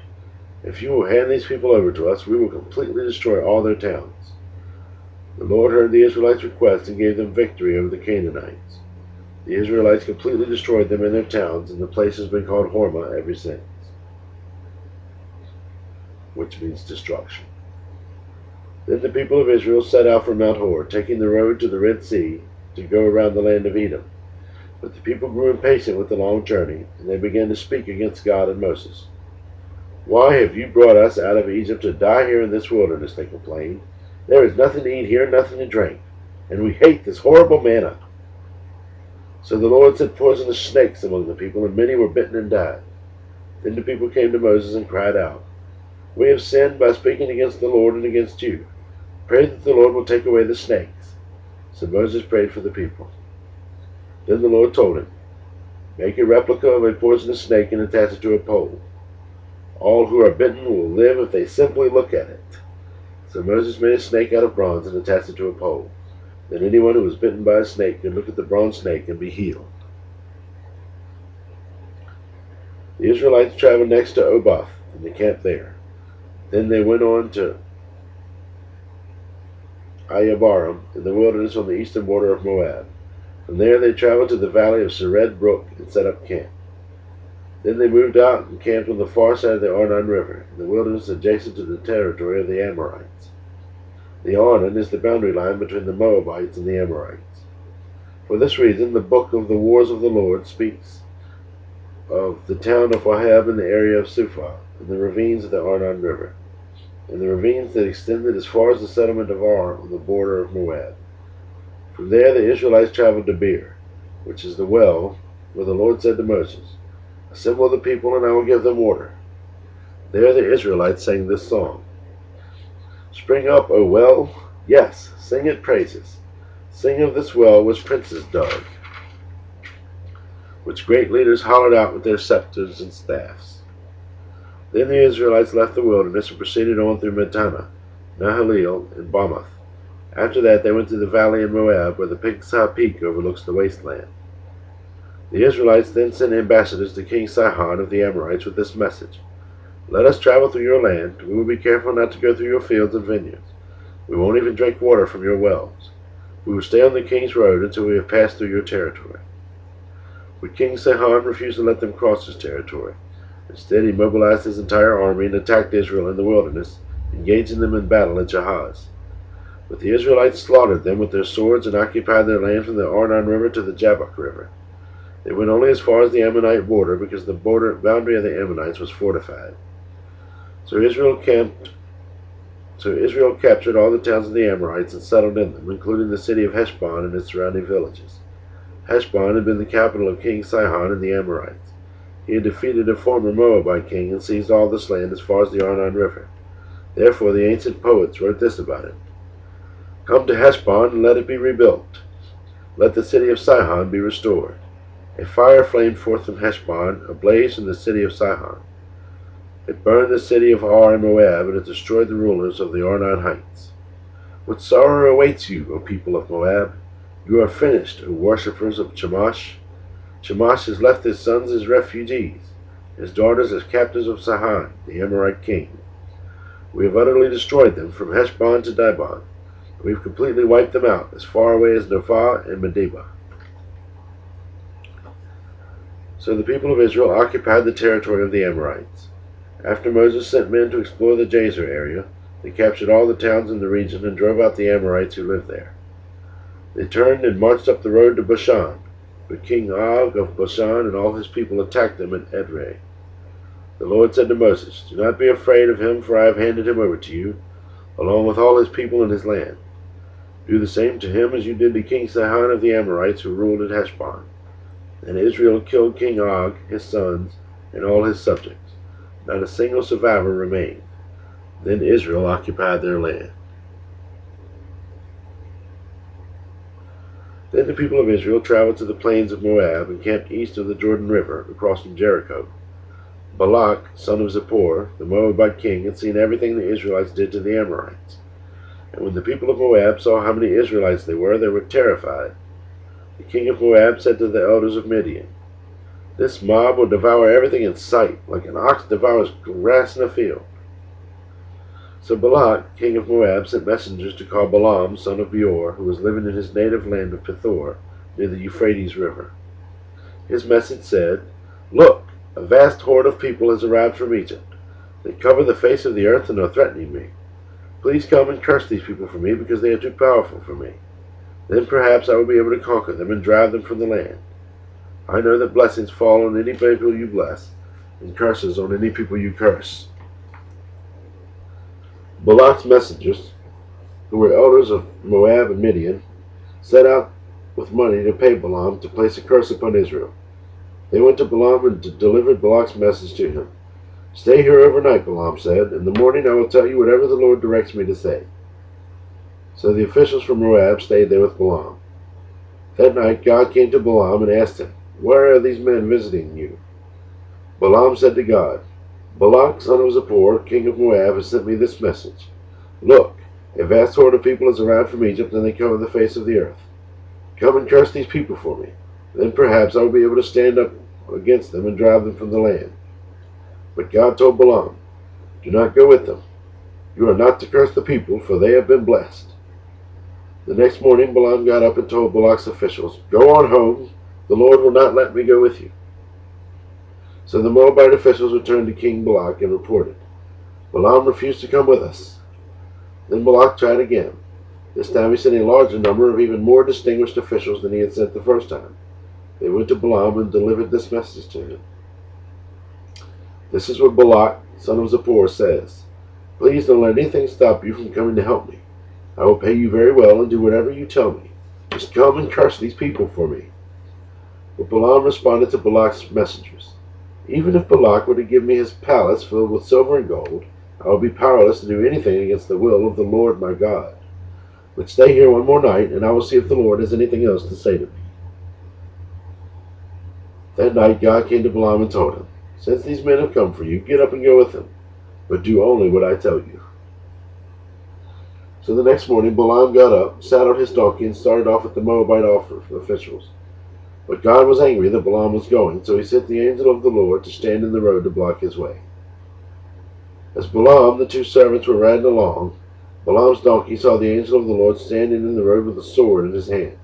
"If you will hand these people over to us, we will completely destroy all their towns." The Lord heard the Israelites' request and gave them victory over the Canaanites. The Israelites completely destroyed them and their towns, and the place has been called Hormah ever since, which means destruction. Then the people of Israel set out from Mount Hor, taking the road to the Red Sea to go around the land of Edom. But the people grew impatient with the long journey, and they began to speak against God and Moses. "Why have you brought us out of Egypt to die here in this wilderness?" they complained. "There is nothing to eat here, nothing to drink, and we hate this horrible manna." So the Lord sent poisonous snakes among the people, and many were bitten and died. Then the people came to Moses and cried out, "We have sinned by speaking against the Lord and against you. Pray that the Lord will take away the snakes." So Moses prayed for the people. Then the Lord told him, "Make a replica of a poisonous snake and attach it to a pole. All who are bitten will live if they simply look at it." So Moses made a snake out of bronze and attached it to a pole. Then anyone who was bitten by a snake could look at the bronze snake and be healed. The Israelites traveled next to Oboth, and they camped there. Then they went on to Ayabarim in the wilderness on the eastern border of Moab. From there they traveled to the valley of Sered Brook and set up camp. Then they moved out and camped on the far side of the Arnon River, in the wilderness adjacent to the territory of the Amorites. The Arnon is the boundary line between the Moabites and the Amorites. For this reason, the book of the Wars of the Lord speaks of the town of Wahab in the area of Suphah, in the ravines of the Arnon River, and the ravines that extended as far as the settlement of Ar on the border of Moab. From there the Israelites traveled to Beer, which is the well where the Lord said to Moses, "Assemble the people, and I will give them water." There the Israelites sang this song: "Spring up, O well, yes, sing it praises. Sing of this well which princes dug, which great leaders hollowed out with their scepters and staffs." Then the Israelites left the wilderness and proceeded on through Mitanah, Nahaleel, and Bamoth. After that they went to the valley in Moab, where the Pisgah Peak overlooks the wasteland. The Israelites then sent ambassadors to King Sihon of the Amorites with this message: "Let us travel through your land. We will be careful not to go through your fields and vineyards. We won't even drink water from your wells. We will stay on the king's road until we have passed through your territory." But King Sihon refused to let them cross his territory. Instead, he mobilized his entire army and attacked Israel in the wilderness, engaging them in battle at Jahaz. But the Israelites slaughtered them with their swords and occupied their land from the Arnon River to the Jabbok River. They went only as far as the Ammonite border, because the boundary of the Ammonites was fortified. So Israel captured all the towns of the Amorites and settled in them, including the city of Heshbon and its surrounding villages. Heshbon had been the capital of King Sihon and the Amorites. He had defeated a former Moabite king and seized all this land as far as the Arnon River. Therefore the ancient poets wrote this about it: "Come to Heshbon and let it be rebuilt. Let the city of Sihon be restored. A fire flamed forth from Heshbon, a blaze from the city of Sihon. It burned the city of Ar in Moab, and it destroyed the rulers of the Arnon heights. What sorrow awaits you, O people of Moab? You are finished, O worshippers of Chemosh. Chemosh has left his sons as refugees, his daughters as captives of Sihon, the Amorite king. We have utterly destroyed them from Heshbon to Dibon. We've completely wiped them out, as far away as Nophah and Medeba." So the people of Israel occupied the territory of the Amorites. After Moses sent men to explore the Jazer area, they captured all the towns in the region and drove out the Amorites who lived there. They turned and marched up the road to Bashan, but King Og of Bashan and all his people attacked them at Edrei. The Lord said to Moses, "Do not be afraid of him, for I have handed him over to you, along with all his people and his land. Do the same to him as you did to King Sihon of the Amorites, who ruled at Heshbon." And Israel killed King Og, his sons, and all his subjects. Not a single survivor remained. Then Israel occupied their land. Then the people of Israel traveled to the plains of Moab and camped east of the Jordan River, across from Jericho. Balak, son of Zippor, the Moabite king, had seen everything the Israelites did to the Amorites. And when the people of Moab saw how many Israelites they were terrified. The king of Moab said to the elders of Midian, "This mob will devour everything in sight, like an ox devours grass in a field." So Balak, king of Moab, sent messengers to call Balaam, son of Beor, who was living in his native land of Pethor, near the Euphrates River. His message said, "Look, a vast horde of people has arrived from Egypt. They cover the face of the earth and are threatening me. Please come and curse these people for me, because they are too powerful for me. Then perhaps I will be able to conquer them and drive them from the land. I know that blessings fall on any people you bless, and curses on any people you curse." Balak's messengers, who were elders of Moab and Midian, set out with money to pay Balaam to place a curse upon Israel. They went to Balaam and delivered Balak's message to him. "Stay here overnight," Balaam said. "In the morning I will tell you whatever the Lord directs me to say." So the officials from Moab stayed there with Balaam. That night God came to Balaam and asked him, "Why are these men visiting you?" Balaam said to God, "Balak, son of Zippor, king of Moab, has sent me this message. Look, a vast horde of people has arrived from Egypt, and they cover the face of the earth. Come and curse these people for me. Then perhaps I will be able to stand up against them and drive them from the land." But God told Balaam, "Do not go with them. You are not to curse the people, for they have been blessed." The next morning Balaam got up and told Balak's officials, "Go on home. The Lord will not let me go with you." So the Moabite officials returned to King Balak and reported, Balaam refused to come with us. Then Balak tried again. This time he sent a larger number of even more distinguished officials than he had sent the first time. They went to Balaam and delivered this message to him. This is what Balak, son of Zippor, says. Please don't let anything stop you from coming to help me. I will pay you very well and do whatever you tell me. Just come and curse these people for me. But Balaam responded to Balak's messengers. Even if Balak were to give me his palace filled with silver and gold, I will be powerless to do anything against the will of the Lord my God. But stay here one more night, and I will see if the Lord has anything else to say to me. That night God came to Balaam and told him, Since these men have come for you, get up and go with them, but do only what I tell you. So the next morning Balaam got up, saddled his donkey, and started off with the Moabite officials. But God was angry that Balaam was going, so he sent the angel of the Lord to stand in the road to block his way. As Balaam and the two servants were riding along, Balaam's donkey saw the angel of the Lord standing in the road with a sword in his hand.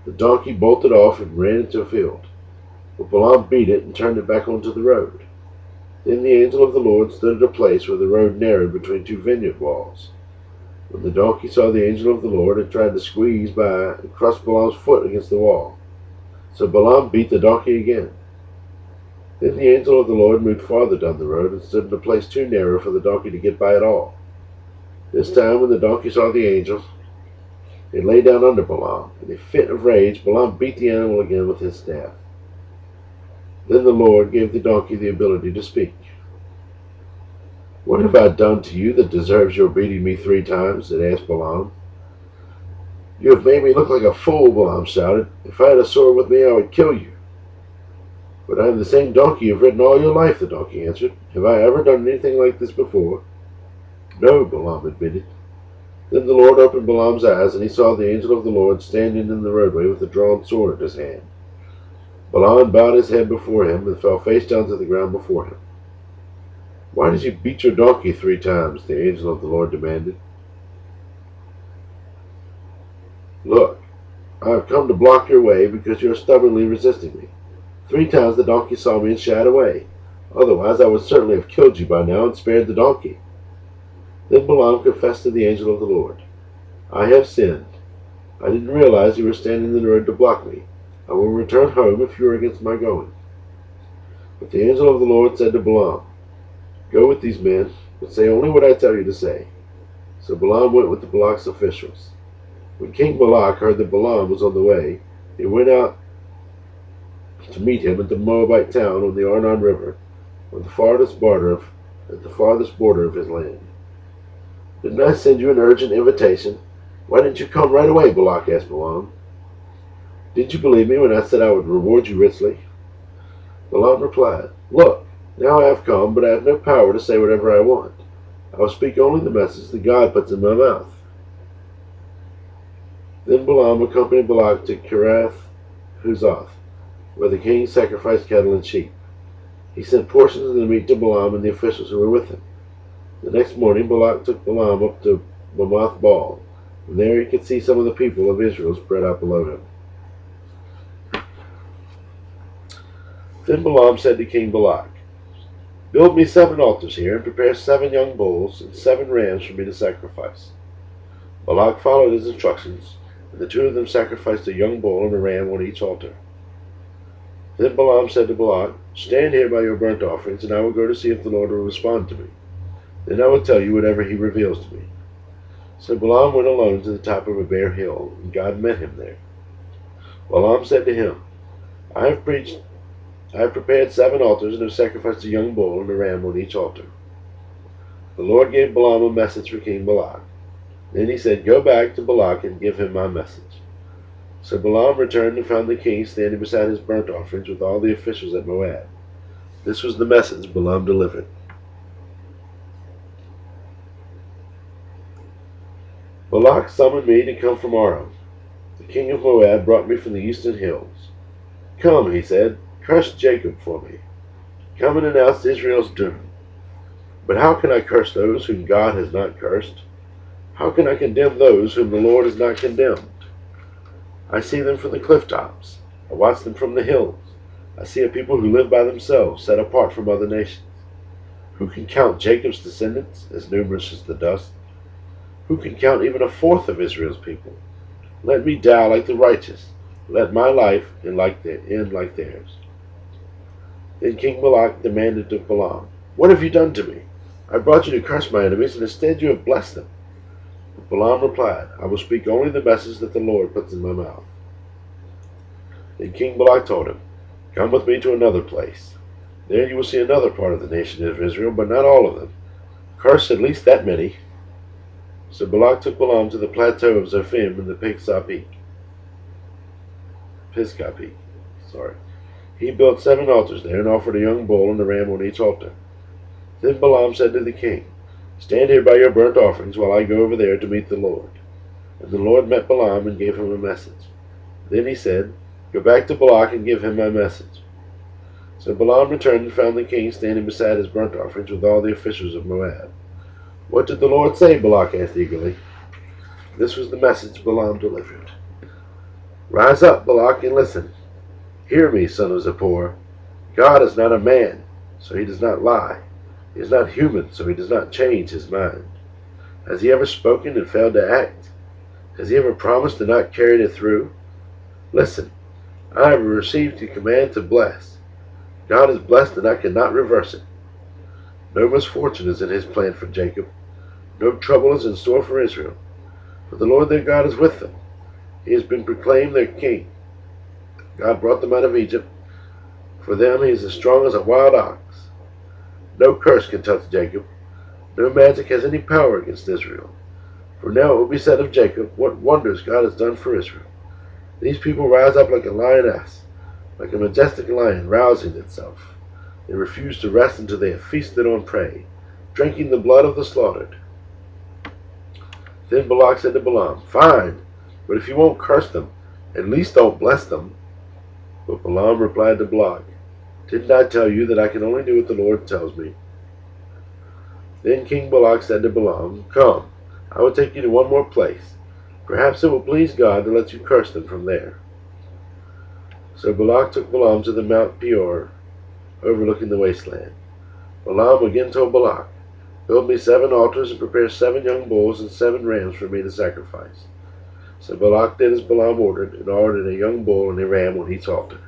The donkey bolted off and ran into a field. But Balaam beat it and turned it back onto the road. Then the angel of the Lord stood at a place where the road narrowed between two vineyard walls. When the donkey saw the angel of the Lord, it tried to squeeze by and crushed Balaam's foot against the wall. So Balaam beat the donkey again. Then the angel of the Lord moved farther down the road and stood in a place too narrow for the donkey to get by at all. This time, when the donkey saw the angel, it lay down under Balaam. In a fit of rage, Balaam beat the animal again with his staff. Then the Lord gave the donkey the ability to speak. What have I done to you that deserves your beating me 3 times? It asked Balaam. You have made me look like a fool, Balaam shouted. If I had a sword with me, I would kill you. But I am the same donkey you've ridden all your life, the donkey answered. Have I ever done anything like this before? No, Balaam admitted. Then the Lord opened Balaam's eyes, and he saw the angel of the Lord standing in the roadway with a drawn sword in his hand. Balaam bowed his head before him and fell face down to the ground before him. Why did you beat your donkey 3 times? The angel of the Lord demanded. Look, I have come to block your way because you are stubbornly resisting me. 3 times the donkey saw me and shied away. Otherwise I would certainly have killed you by now and spared the donkey. Then Balaam confessed to the angel of the Lord. I have sinned. I didn't realize you were standing in the road to block me. I will return home if you are against my going. But the angel of the Lord said to Balaam, Go with these men, but say only what I tell you to say. So Balaam went with the Balak's officials. When King Balak heard that Balaam was on the way, he went out to meet him at the Moabite town on the Arnon River, at the farthest border of his land. Didn't I send you an urgent invitation? Why didn't you come right away? Balak asked Balaam. Did you believe me when I said I would reward you richly? Balaam replied, Look, now I have come, but I have no power to say whatever I want. I will speak only the message that God puts in my mouth. Then Balaam accompanied Balak to Kiriath-Huzoth, where the king sacrificed cattle and sheep. He sent portions of the meat to Balaam and the officials who were with him. The next morning Balak took Balaam up to Bamoth Baal, and there he could see some of the people of Israel spread out below him. Then Balaam said to King Balak, Build me 7 altars here, and prepare 7 young bulls and 7 rams for me to sacrifice. Balak followed his instructions, and the 2 of them sacrificed a young bull and a ram on each altar. Then Balaam said to Balak, Stand here by your burnt offerings, and I will go to see if the Lord will respond to me. Then I will tell you whatever he reveals to me. So Balaam went alone to the top of a bare hill, and God met him there. Balaam said to him, I have prepared 7 altars and have sacrificed a young bull and a ram on each altar. The Lord gave Balaam a message for King Balak. Then he said, Go back to Balak and give him my message. So Balaam returned and found the king standing beside his burnt offerings with all the officials at Moab. This was the message Balaam delivered. Balak summoned me to come from Aram. The king of Moab brought me from the eastern hills. Come, he said, curse Jacob for me. Come and announce Israel's doom. But how can I curse those whom God has not cursed? How can I condemn those whom the Lord has not condemned? I see them from the cliff tops. I watch them from the hills. I see a people who live by themselves, set apart from other nations. Who can count Jacob's descendants, as numerous as the dust? Who can count even a fourth of Israel's people? Let me die like the righteous. Let my life end like theirs. Then King Balak demanded of Balaam, What have you done to me? I brought you to curse my enemies, and instead you have blessed them. But Balaam replied, I will speak only the message that the Lord puts in my mouth. Then King Balak told him, Come with me to another place. There you will see another part of the nation of Israel, but not all of them. Curse at least that many. So Balak took Balaam to the plateau of Zophim in the Pisgah Peak. He built 7 altars there and offered a young bull and a ram on each altar. Then Balaam said to the king, Stand here by your burnt offerings while I go over there to meet the Lord. And the Lord met Balaam and gave him a message. Then he said, Go back to Balak and give him my message. So Balaam returned and found the king standing beside his burnt offerings with all the officials of Moab. What did the Lord say? Balak asked eagerly. This was the message Balaam delivered. Rise up, Balak, and listen. Hear me, son of Zippor. God is not a man, so he does not lie. He is not human, so he does not change his mind. Has he ever spoken and failed to act? Has he ever promised and not carried it through? Listen, I have received the command to bless. God is blessed and I cannot reverse it. No misfortune is in his plan for Jacob. No trouble is in store for Israel. For the Lord their God is with them. He has been proclaimed their king. God brought them out of Egypt. For them he is as strong as a wild ox. No curse can touch Jacob. No magic has any power against Israel. For now it will be said of Jacob, what wonders God has done for Israel. These people rise up like a lioness, like a majestic lion rousing itself. They refuse to rest until they have feasted on prey, drinking the blood of the slaughtered. Then Balak said to Balaam, Fine, but if you won't curse them, at least don't bless them. But Balaam replied to Balak, Didn't I tell you that I can only do what the Lord tells me? Then King Balak said to Balaam, Come, I will take you to one more place. Perhaps it will please God to let you curse them from there. So Balak took Balaam to the Mount Peor, overlooking the wasteland. Balaam again told Balak, Build me 7 altars and prepare 7 young bulls and 7 rams for me to sacrifice. So Balak did as Balaam ordered, and ordered a young bull and a ram on each altar.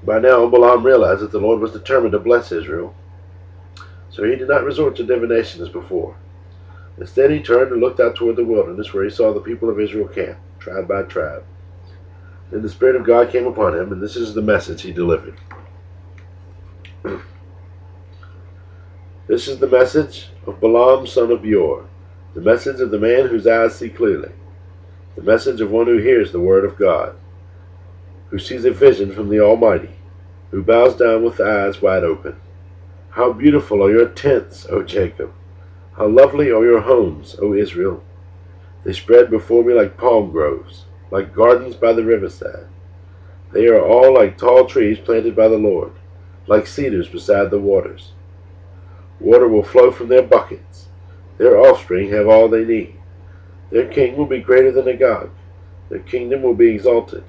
By now Balaam realized that the Lord was determined to bless Israel, so he did not resort to divination as before. Instead he turned and looked out toward the wilderness, where he saw the people of Israel camp, tribe by tribe. Then the Spirit of God came upon him, and this is the message he delivered. This is the message of Balaam son of Beor, the message of the man whose eyes see clearly, the message of one who hears the word of God, who sees a vision from the Almighty, who bows down with the eyes wide open. How beautiful are your tents, O Jacob! How lovely are your homes, O Israel! They spread before me like palm groves, like gardens by the riverside. They are all like tall trees planted by the Lord, like cedars beside the waters. Water will flow from their buckets. Their offspring have all they need. Their king will be greater than Agag. Their kingdom will be exalted.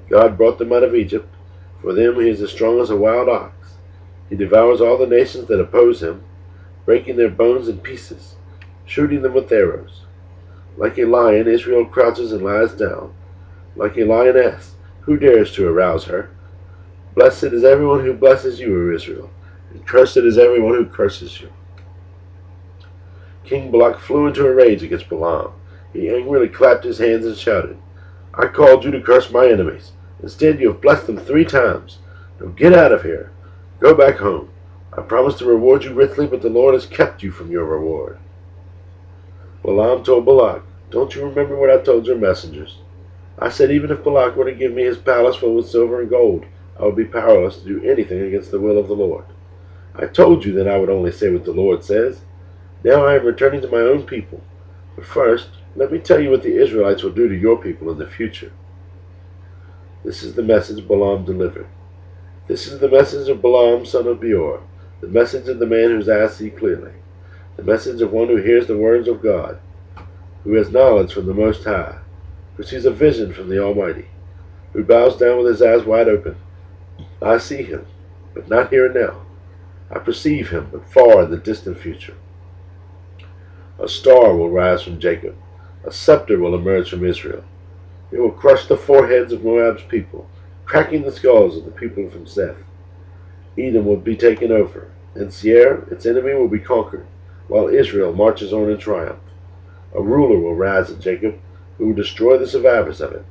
God brought them out of Egypt. For them he is as strong as a wild ox. He devours all the nations that oppose him, breaking their bones in pieces, shooting them with arrows. Like a lion, Israel crouches and lies down. Like a lioness, who dares to arouse her? Blessed is everyone who blesses you, O Israel, and cursed is everyone who curses you. King Balak flew into a rage against Balaam. He angrily clapped his hands and shouted, I called you to curse my enemies. Instead you have blessed them 3 times. Now get out of here. Go back home. I promised to reward you richly, but the Lord has kept you from your reward. Balaam told Balak, Don't you remember what I told your messengers? I said even if Balak were to give me his palace filled with silver and gold, I would be powerless to do anything against the will of the Lord. I told you that I would only say what the Lord says. Now I am returning to my own people. But first, let me tell you what the Israelites will do to your people in the future. This is the message Balaam delivered. This is the message of Balaam son of Beor, the message of the man whose eyes see clearly, the message of one who hears the words of God, who has knowledge from the Most High, who sees a vision from the Almighty, who bows down with his eyes wide open. I see him, but not here and now. I perceive him, but far in the distant future. A star will rise from Jacob. A scepter will emerge from Israel. It will crush the foreheads of Moab's people, cracking the skulls of the people from Seth. Edom will be taken over, and Seir, its enemy, will be conquered, while Israel marches on in triumph. A ruler will rise in Jacob, who will destroy the survivors of it.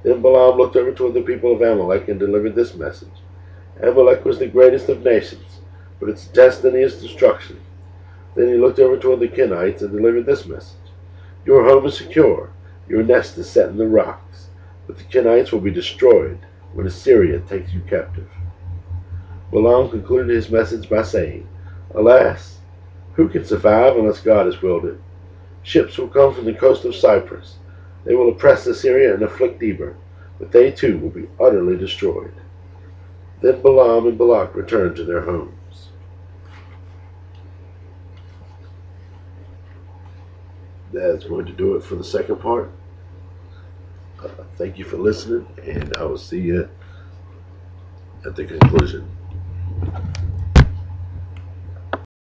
Then Balaam looked over toward the people of Amalek and delivered this message. Amalek was the greatest of nations, but its destiny is destruction. Then he looked over toward the Kenites and delivered this message. Your home is secure, your nest is set in the rocks, but the Kenites will be destroyed when Assyria takes you captive. Balaam concluded his message by saying, Alas, who can survive unless God has willed it? Ships will come from the coast of Cyprus. They will oppress Assyria and afflict Eber, but they too will be utterly destroyed. Then Balaam and Balak returned to their homes. That's going to do it for the second part. Thank you for listening, and I will see you at the conclusion.